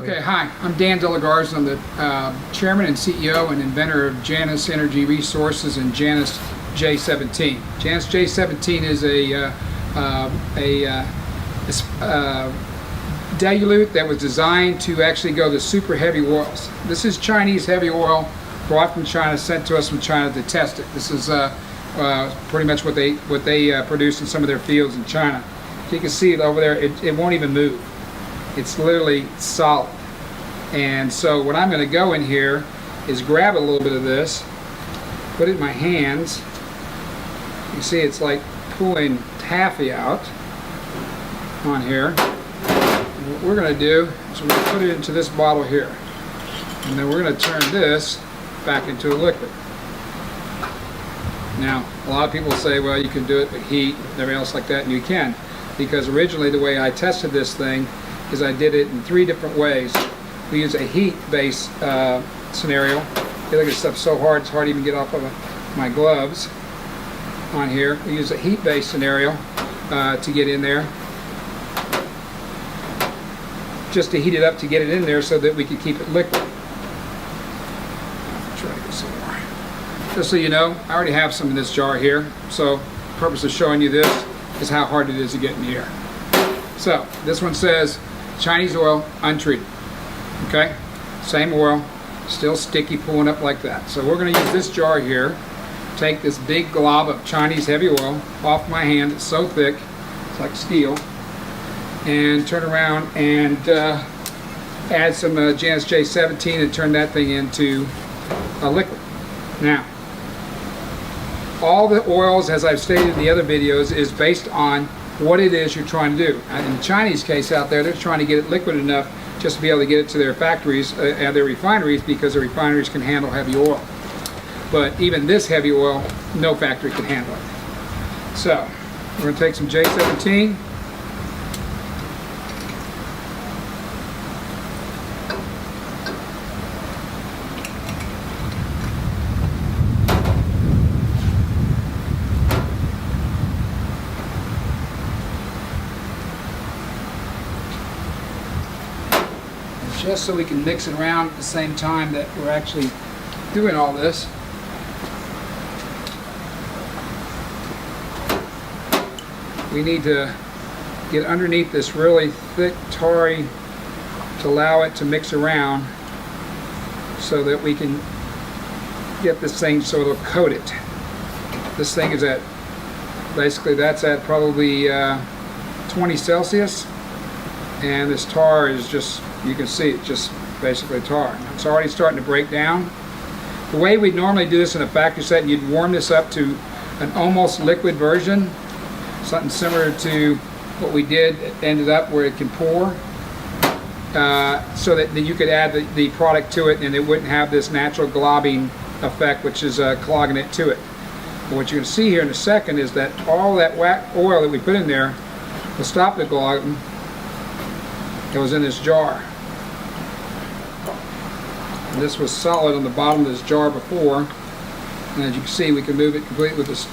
Okay, hi, I'm Dan Garza. I'm the chairman and CEO and inventor of Janus Energy Resources and Janus J17. Janus J17 is a dilute that was designed to actually go to super heavy oils. This is Chinese heavy oil brought from China, sent to us from China to test it. This is pretty much what they produce in some of their fields in China. You can see it over there, it won't even move. It's literally solid. And so what I'm going to go in here is grab a little bit of this, put it in my hands. You see it's like pulling taffy out on here. And what we're going to do is we're going to put it into this bottle here. And then we're going to turn this back into a liquid. Now, a lot of people say, well, you can do it with heat and everything else like that, and you can. Because originally the way I tested this thing is I did it in 3 different ways. We use a heat-based scenario. Look at this stuff so hard, it's hard to even get off of my gloves on here. We use a heat-based scenario to get in there. Just to heat it up to get it in there so that we can keep it liquid. I'll try to get some more. Just so you know, I already have some in this jar here. So the purpose of showing you this is how hard it is to get in the air. So this one says Chinese oil, untreated. Okay, same oil, still sticky, pulling up like that. So we're going to use this jar here, take this big glob of Chinese heavy oil off my hand. It's so thick, it's like steel, and turn around and add some Janus J17 and turn that thing into a liquid. Now, all the oils, as I've stated in the other videos, is based on what it is you're trying to do. In the Chinese case out there, they're trying to get it liquid enough just to be able to get it to their factories and their refineries, because the refineries can handle heavy oil. But even this heavy oil, no factory can handle it. So, we're going to take some J17. Just so we can mix it around at the same time that we're actually doing all this. We need to get underneath this really thick tarry to allow it to mix around so that we can get this thing so it'll coat it. This thing is at, basically that's at probably 20 Celsius, and this tar is just, you can see it's just basically tar. It's already starting to break down. The way we'd normally do this in a factory setting, you'd warm this up to an almost liquid version, something similar to what we did. It ended up where it can pour, so that you could add the product to it and it wouldn't have this natural globbing effect, which is clogging it to it. But what you're going to see here in a second is that all that oil that we put in there will stop the globbing that was in this jar. And this was solid on the bottom of this jar before, and as you can see, we can move it completely with this.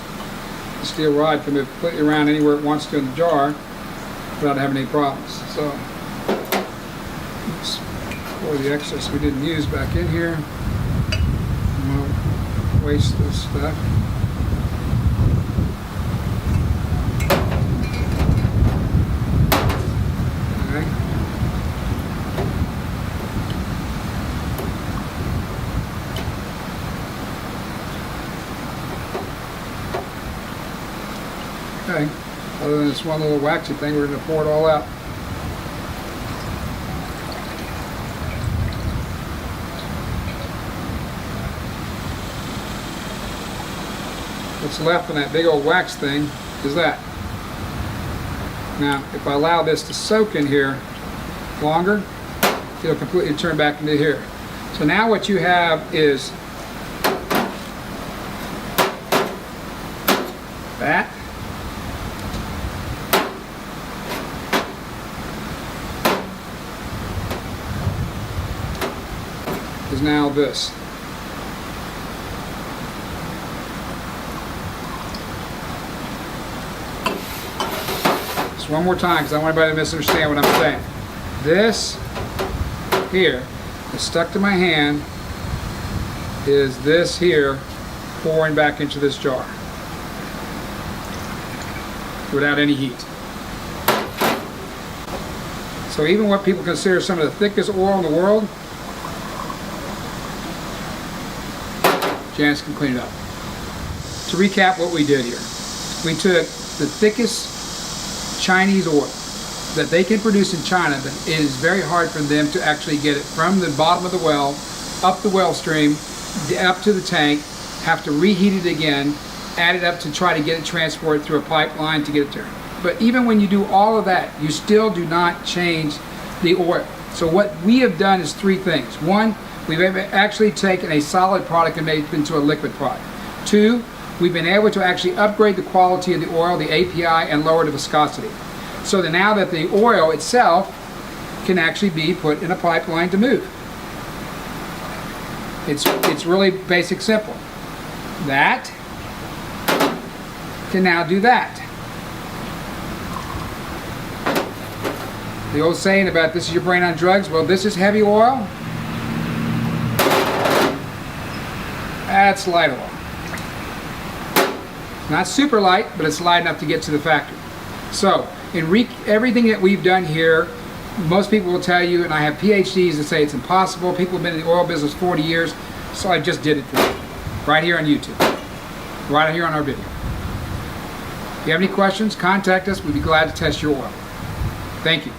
The steel rod can move completely around anywhere it wants to in the jar without having any problems. So, let's pour the excess we didn't use back in here. We won't waste this stuff. Okay, other than this one little waxy thing, we're going to pour it all out. What's left in that big old wax thing is that. Now, if I allow this to soak in here longer, it'll completely turn back into here. So now what you have is that. Is now this. Just one more time, because I don't want anybody to misunderstand what I'm saying. This here that's stuck to my hand is this here pouring back into this jar without any heat. So even what people consider some of the thickest oil in the world, Janus can clean it up. To recap what we did here, we took the thickest Chinese oil that they can produce in China, but it is very hard for them to actually get it from the bottom of the well, up the well stream, up to the tank, have to reheat it again, add it up to try to get it transported through a pipeline to get it there. But even when you do all of that, you still do not change the oil. So what we have done is three things. One, we've actually taken a solid product and made it into a liquid product. Two, we've been able to actually upgrade the quality of the oil, the API, and lower the viscosity. So that now that the oil itself can actually be put in a pipeline to move. It's really basic simple. That can now do that. The old saying about this is your brain on drugs, well, this is heavy oil. That's light oil. Not super light, but it's light enough to get to the factory. So, everything that we've done here, most people will tell you, and I have PhDs that say it's impossible. People have been in the oil business 40 years, so I just did it for you. Right here on YouTube. Right here on our video. If you have any questions, contact us. We'd be glad to test your oil. Thank you.